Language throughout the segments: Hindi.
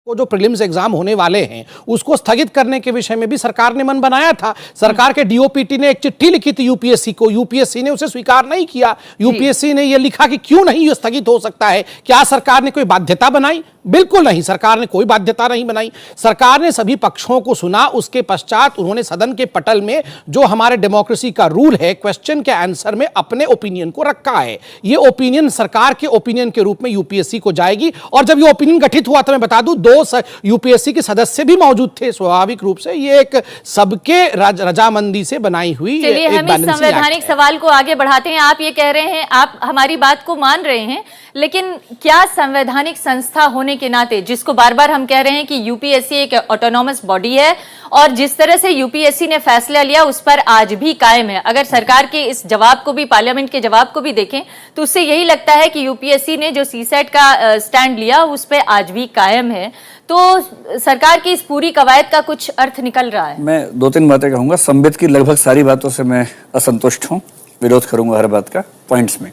को जो प्रीलिम्स एग्जाम होने वाले हैं उसको स्थगित करने के विषय में भी सरकार ने मन बनाया था। सरकार के डीओपीटी ने एक चिट्ठी लिखी थी यूपीएससी को, यूपीएससी ने उसे स्वीकार नहीं किया। यूपीएससी ने यह लिखा कि क्यों नहीं ये स्थगित हो सकता है। क्या सरकार ने कोई बाध्यता बनाई? बिल्कुल नहीं, सरकार ने कोई बाध्यता नहीं बनाई। सरकार ने सभी पक्षों को सुना, उसके पश्चात उन्होंने सदन के पटल में जो हमारे डेमोक्रेसी का रूल है, क्वेश्चन के आंसर में अपने ओपिनियन को रखा है। ये ओपिनियन सरकार के ओपिनियन के रूप में यूपीएससी को जाएगी। और जब ये ओपिनियन गठित हुआ तो मैं बता दूं, 2 यूपीएससी के सदस्य भी मौजूद थे। स्वाभाविक रूप से ये एक सबके रजामंदी से बनाई हुई हम इस संवैधानिक सवाल को आगे बढ़ाते हैं। आप ये कह रहे हैं, आप हमारी बात को मान रहे हैं, लेकिन क्या संवैधानिक संस्था होने के नाते, जिसको बार बार हम कह रहे हैं कि यूपीएससी एक ऑटोनॉमस बॉडी है और जिस तरह से यूपीएससी ने फैसला लिया उस पर आज भी कायम है। अगर सरकार के इस जवाब को भी, पार्लियामेंट के जवाब को भी देखें तो उससे यही लगता है कि यूपीएससी ने जो सीसेट का स्टैंड लिया उस पर आज भी कायम है। तो सरकार की इस पूरी कवायद का कुछ अर्थ निकल रहा है। मैं 2-3 बातें कहूंगा। संबित की लगभग सारी बातों से मैं असंतुष्ट हूं, विरोध करूंगा हर बात का पॉइंट्स में।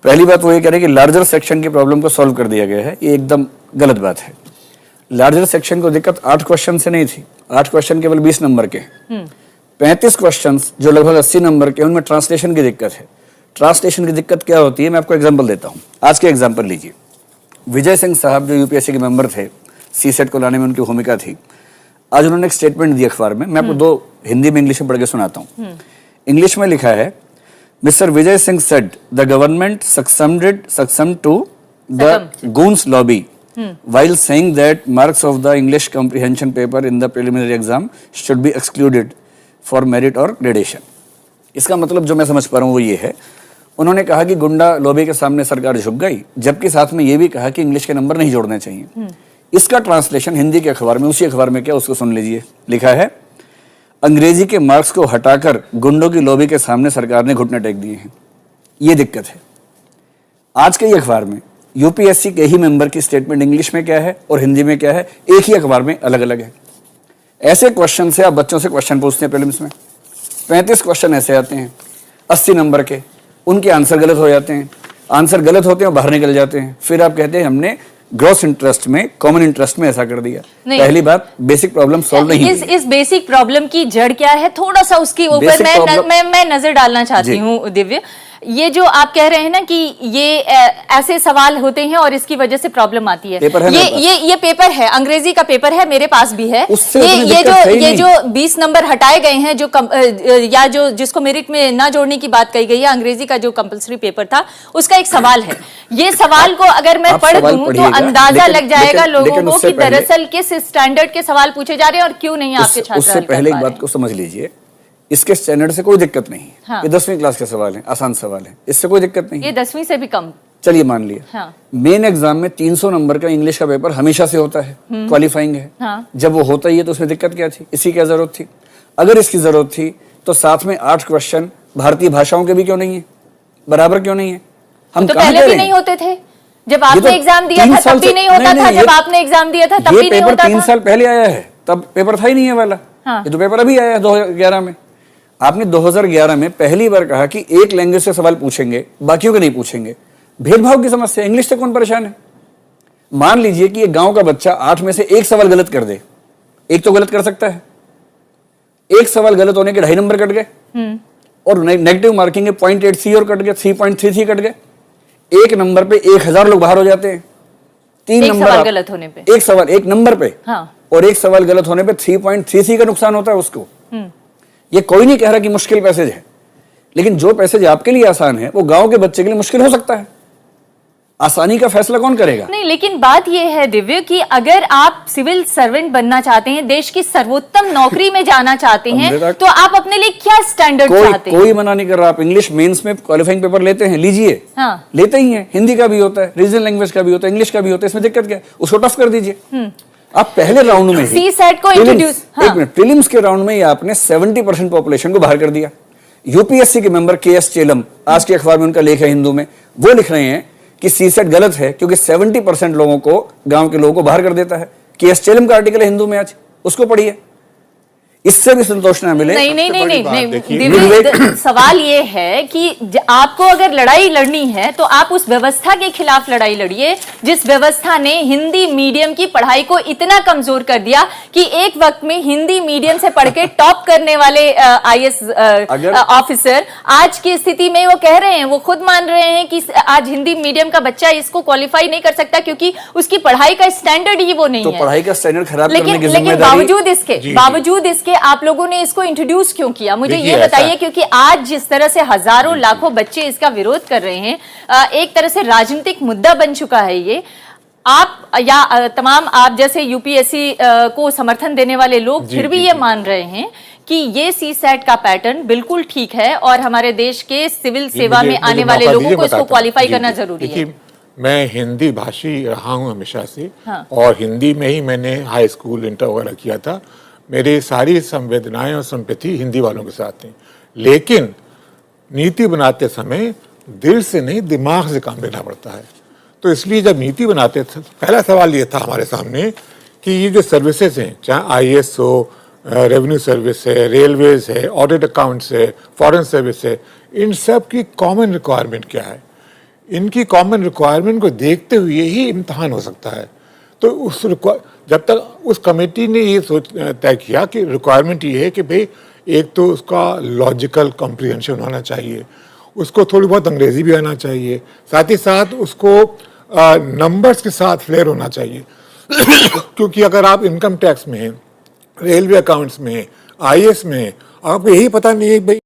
पहली बात वो ये कह रहे हैं कि लार्जर सेक्शन की प्रॉब्लम को सॉल्व कर दिया गया है, ये एकदम गलत बात है। लार्जर सेक्शन को दिक्कत 8 क्वेश्चन से नहीं थी। 8 क्वेश्चन केवल 20 नंबर के, 35 क्वेश्चन जो लगभग 80 नंबर के, उनमें ट्रांसलेशन की दिक्कत है। ट्रांसलेशन की दिक्कत क्या होती है, मैं आपको एग्जाम्पल देता हूँ। आज के एग्जाम्पल लीजिए। विजय सिंह साहब जो यूपीएससी के मेंबर थे, सीसेट को लाने में उनकी भूमिका थी। आज उन्होंने एक स्टेटमेंट दी अखबार में, मैं आपको 2 हिंदी में इंग्लिश में पढ़ के सुनाता हूँ। इंग्लिश में लिखा है, Mr. Vijay Singh said the government succumbed to the goons lobby while saying that marks of the English comprehension paper in the preliminary exam should be excluded for merit or gradation. इसका मतलब जो मैं समझ पा रहा हूँ वो ये है, उन्होंने कहा कि गुंडा लॉबी के सामने सरकार झुक गई, जबकि साथ में ये भी कहा कि इंग्लिश के नंबर नहीं जोड़ने चाहिए। इसका ट्रांसलेशन हिंदी के अखबार में, उसी अखबार में क्या, उसको सुन लीजिए। लिखा है, अंग्रेजी के मार्क्स को हटाकर गुंडों की लॉबी के सामने सरकार ने घुटने टेक दिए हैं। ये दिक्कत है। आज के ही अखबार में यूपीएससी के ही मेंबर की स्टेटमेंट इंग्लिश में क्या है और हिंदी में क्या है, एक ही अखबार में अलग अलग है। ऐसे क्वेश्चन से आप बच्चों से क्वेश्चन पूछते हैं प्रीलिम्स में, 35 क्वेश्चन ऐसे आते हैं 80 नंबर के, उनके आंसर गलत हो जाते हैं। आंसर गलत होते हैं और बाहर निकल जाते हैं। फिर आप कहते हैं हमने ग्रॉस इंटरेस्ट में, कॉमन इंटरेस्ट में ऐसा कर दिया। पहली बात, बेसिक प्रॉब्लम सॉल्व नहीं हुई। इस बेसिक प्रॉब्लम की जड़ क्या है, थोड़ा सा उसके ऊपर मैं नजर डालना चाहती हूँ दिव्य। ये जो आप कह रहे हैं ना कि ये ऐसे सवाल होते हैं और इसकी वजह से प्रॉब्लम आती है। ये पेपर है, अंग्रेजी का पेपर है, मेरे पास भी है। ये जो 20 नंबर हटाए गए हैं, जो या जो जिसको मेरिट में ना जोड़ने की बात कही गई है, अंग्रेजी का जो कंपल्सरी पेपर था उसका एक सवाल है। ये सवाल को अगर मैं पढ़ दूं तो अंदाजा लग जाएगा लोगों को कि दरअसल किस स्टैंडर्ड के सवाल पूछे जा रहे हैं और क्यों नहीं आपके छात्र। उससे पहले एक बात को समझ लीजिए, इसके स्टैंडर्ड से कोई दिक्कत नहीं है। हाँ। ये 10वीं क्लास के सवाल हैं, आसान सवाल है, इससे कोई दिक्कत नहीं। ये 10वीं से भी कम, चलिए मान लिया। हाँ। मेन एग्जाम में 300 नंबर का इंग्लिश का पेपर हमेशा से होता है, क्वालिफाइंग है। हाँ। जब वो होता ही है तो उसमें दिक्कत क्या थी, इसकी क्या जरूरत थी? अगर इसकी जरूरत थी तो साथ में 8 क्वेश्चन भारतीय भाषाओं के भी क्यों नहीं है, बराबर क्यों नहीं है? हम तो पहले भी नहीं होते थे, जब आपने एग्जाम दिया था तब भी नहीं होता था, जब आपने एग्जाम दिया था तब भी नहीं होता था। 3 साल पहले आया है, तब पेपर था ही नहीं है वाला। ये तो पेपर अभी आया है 2011 में। आपने 2011 में पहली बार कहा कि एक लैंग्वेज से सवाल पूछेंगे, बाकियों के नहीं पूछेंगे। भेदभाव की समस्या, इंग्लिश से कौन परेशान है? मान लीजिए कि एक गांव का बच्चा 8 में से 1 सवाल गलत कर दे, एक तो गलत कर सकता है, 1 सवाल गलत होने के 2.5 नंबर कट गए और नेगेटिव मार्किंग 0.83 और कट गए, 3.33 कट गए। 1 नंबर पे 1000 लोग बाहर हो जाते हैं। 3 नंबर गलत होने पे, एक सवाल 1 नंबर पे, और 1 सवाल गलत होने पे 3.33 का नुकसान होता है उसको। ये कोई नहीं कह रहा कि मुश्किल पैसेज है, लेकिन जो पैसेज आपके लिए आसान है वो गांव के बच्चे के लिए मुश्किल हो सकता है। आसानी का फैसला कौन करेगा? नहीं, लेकिन बात यह है दिव्य कि अगर आप सिविल सर्वेंट बनना चाहते हैं, देश की सर्वोत्तम नौकरी में जाना चाहते हैं, तो आप अपने लिए क्या स्टैंडर्ड चाहते हैं? कोई मना नहीं कर रहा। आप इंग्लिश मेंस में क्वालिफाइंग पेपर लेते हैं, लीजिए। हाँ। लेते ही हैं, हिंदी का भी होता है, रीजनल लैंग्वेज का भी होता है, इंग्लिश का भी होता है, इसमें दिक्कत क्या है? उसको टफ कर दीजिए। आप पहले राउंड में ही सीसेट को इंट्रोड्यूस, एक मिनट, प्रीलिम्स के राउंड में ही आपने 70% पॉपुलेशन को बाहर कर दिया। यूपीएससी के मेंबर केएस चेलम, आज के अखबार में उनका लेख है हिंदू में, वो लिख रहे हैं कि सीसेट गलत है क्योंकि 70% लोगों को, गांव के लोगों को बाहर कर देता है। केएस चेलम का आर्टिकल है हिंदू में आज, उसको पढ़िए। इससे भी संतोष न मिले। नहीं, दिव्य, सवाल ये है कि आपको अगर लड़ाई लड़नी है तो आप उस व्यवस्था के खिलाफ लड़ाई लड़िए जिस व्यवस्था ने हिंदी मीडियम की पढ़ाई को इतना कमजोर कर दिया कि एक वक्त में हिंदी मीडियम से पढ़ के टॉप करने वाले आईएएस ऑफिसर आज की स्थिति में वो कह रहे हैं, वो खुद मान रहे हैं कि आज हिंदी मीडियम का बच्चा इसको क्वालिफाई नहीं कर सकता क्योंकि उसकी पढ़ाई का स्टैंडर्ड ही वो नहीं तो है। पढ़ाई का स्टैंडर्ड खराब करने की लेकिन जिम्मेदारी बावजूद इसके आप लोगों ने इसको इंट्रोड्यूस क्यों किया, मुझे ये बताइए। क्योंकि आज जिस तरह से हजारों लाखों बच्चे इसका विरोध कर रहे हैं, एक तरह से राजनीतिक मुद्दा बन चुका है ये। आप या तमाम आप जैसे यूपीएससी को समर्थन देने वाले लोग फिर भी ये मान रहे हैं कि ये सीसैट का पैटर्न बिल्कुल ठीक है और हमारे देश के सिविल सेवा में आने वाले लोगों को इसको क्वालिफाई करना जरूरी है। मैं हिंदी भाषी रहा हूं हमेशा से। हाँ। और हिंदी में ही मैंने हाई स्कूल इंटर वगैरह किया था। मेरी सारी संवेदनाएं और संपत्ति हिंदी वालों के साथ हैं, लेकिन नीति बनाते समय दिल से नहीं दिमाग से काम लेना पड़ता है। तो इसलिए जब नीति बनाते थे पहला सवाल ये था हमारे सामने कि ये जो सर्विसेज हैं, चाहे आईएएस हो, रेवेन्यू सर्विस है, रेलवेज है, ऑडिट अकाउंट्स है, फॉरेन सर्विस है, इन सब की कॉमन रिक्वायरमेंट क्या है? इनकी कॉमन रिक्वायरमेंट को देखते हुए ही इम्तहान हो सकता है। तो जब तक उस कमेटी ने ये तय किया कि रिक्वायरमेंट ये है कि भाई एक तो उसका लॉजिकल कॉम्प्रिहेंशन होना चाहिए, उसको थोड़ी बहुत अंग्रेजी भी आना चाहिए, साथ ही साथ उसको नंबर्स के साथ फ्लेयर होना चाहिए क्योंकि अगर आप इनकम टैक्स में, रेलवे अकाउंट्स में, आईएएस में, आपको यही पता नहीं है भाई